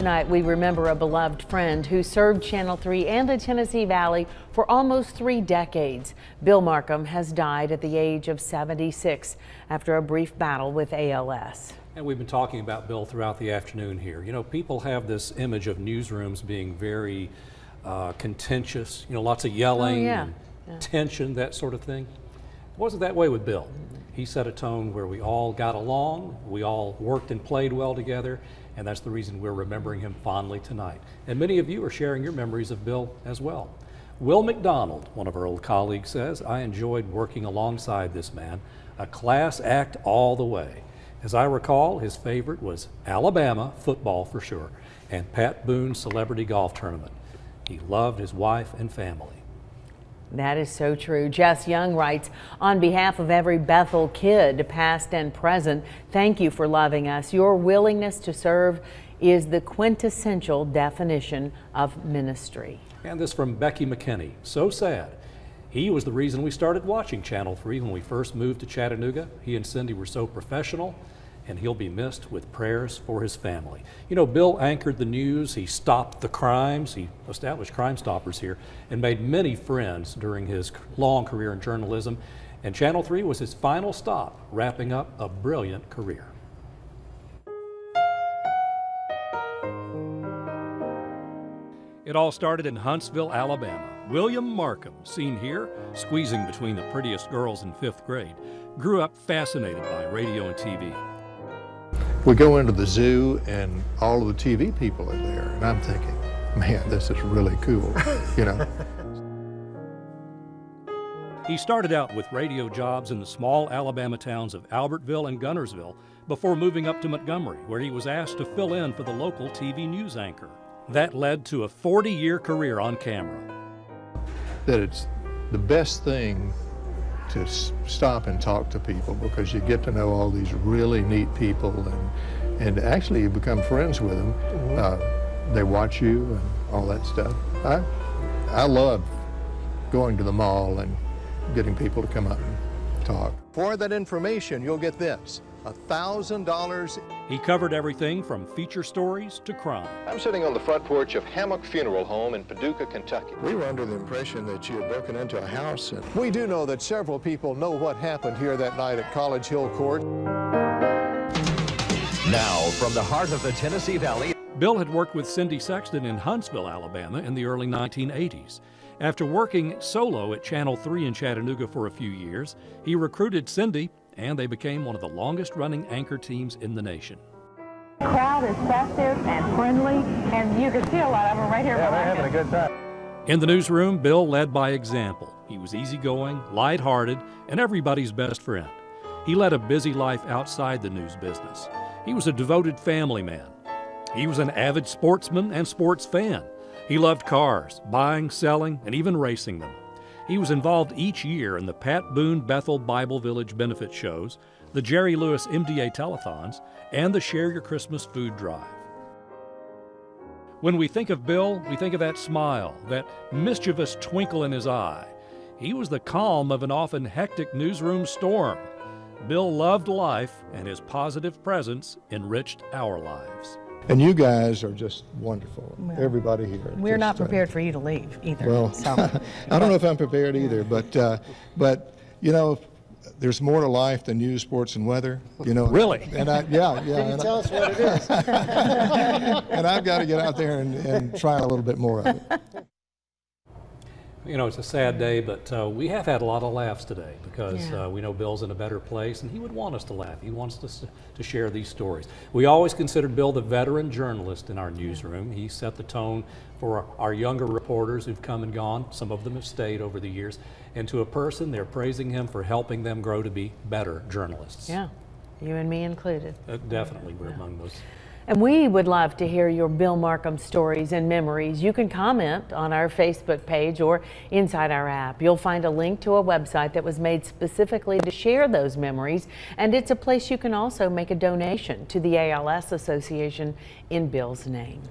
Tonight we remember a beloved friend who served Channel 3 and the Tennessee Valley for almost 3 decades. Bill Markham has died at the age of 76 after a brief battle with ALS. And we've been talking about Bill throughout the afternoon here. You know, people have this image of newsrooms being very contentious, you know, lots of yelling, and tension, that sort of thing. It wasn't that way with Bill. He set a tone where we all got along, we all worked and played well together, and that's the reason we're remembering him fondly tonight. And many of you are sharing your memories of Bill as well. Will McDonald, one of our old colleagues, says, "I enjoyed working alongside this man, a class act all the way. As I recall, his favorite was Alabama, football for sure, and Pat Boone's celebrity golf tournament. He loved his wife and family." That is so true. Jess Young writes, "On behalf of every Bethel kid, past and present, thank you for loving us. Your willingness to serve is the quintessential definition of ministry." And this from Becky McKinney. "So sad. He was the reason we started watching Channel 3 when we first moved to Chattanooga. He and Cindy were so professional, and he'll be missed with prayers for his family." You know, Bill anchored the news, he stopped the crimes, he established Crime Stoppers here, and made many friends during his long career in journalism. And Channel 3 was his final stop, wrapping up a brilliant career. It all started in Huntsville, Alabama. William Markham, seen here, squeezing between the prettiest girls in 5th grade, grew up fascinated by radio and TV. We go into the zoo and all of the TV people are there, and I'm thinking, man, this is really cool, you know. He started out with radio jobs in the small Alabama towns of Albertville and Gunnersville before moving up to Montgomery, where he was asked to fill in for the local TV news anchor. That led to a 40-year career on camera. That it's the best thing to stop and talk to people, because you get to know all these really neat people, and actually you become friends with them. They watch you and all that stuff. I love going to the mall and getting people to come up and talk. For that information, you'll get this, $1,000. He covered everything from feature stories to crime. I'm sitting on the front porch of Hammock Funeral Home in Paducah, Kentucky. We were under the impression that you had broken into a house. And we do know that several people know what happened here that night at College Hill Court. Now, from the heart of the Tennessee Valley. Bill had worked with Cindy Sexton in Huntsville, Alabama in the early 1980s. After working solo at Channel 3 in Chattanooga for a few years, he recruited Cindy, and they became one of the longest-running anchor teams in the nation. The crowd is festive and friendly, and you can see a lot of them right here. Yeah, they're having a good time. In the newsroom, Bill led by example. He was easygoing, lighthearted, and everybody's best friend. He led a busy life outside the news business. He was a devoted family man. He was an avid sportsman and sports fan. He loved cars, buying, selling, and even racing them. He was involved each year in the Pat Boone Bethel Bible Village benefit shows, the Jerry Lewis MDA telethons, and the Share Your Christmas food drive. When we think of Bill, we think of that smile, that mischievous twinkle in his eye. He was the calm of an often hectic newsroom storm. Bill loved life, and his positive presence enriched our lives. And you guys are just wonderful. Well, everybody here. We're not prepared for you to leave either. Well, so. I don't know if I'm prepared either, but you know, there's more to life than news, sports, and weather. You know, really? And Can you tell us what it is? And I've got to get out there and try a little bit more of it. You know, it's a sad day, but we have had a lot of laughs today because we know Bill's in a better place, and he would want us to laugh. He wants us to share these stories. We always considered Bill the veteran journalist in our newsroom. He set the tone for our younger reporters who've come and gone. Some of them have stayed over the years. And to a person, they're praising him for helping them grow to be better journalists. Yeah, you and me included. Definitely, we're among those. And we would love to hear your Bill Markham stories and memories. You can comment on our Facebook page or inside our app. You'll find a link to a website that was made specifically to share those memories, and it's a place you can also make a donation to the ALS Association in Bill's name.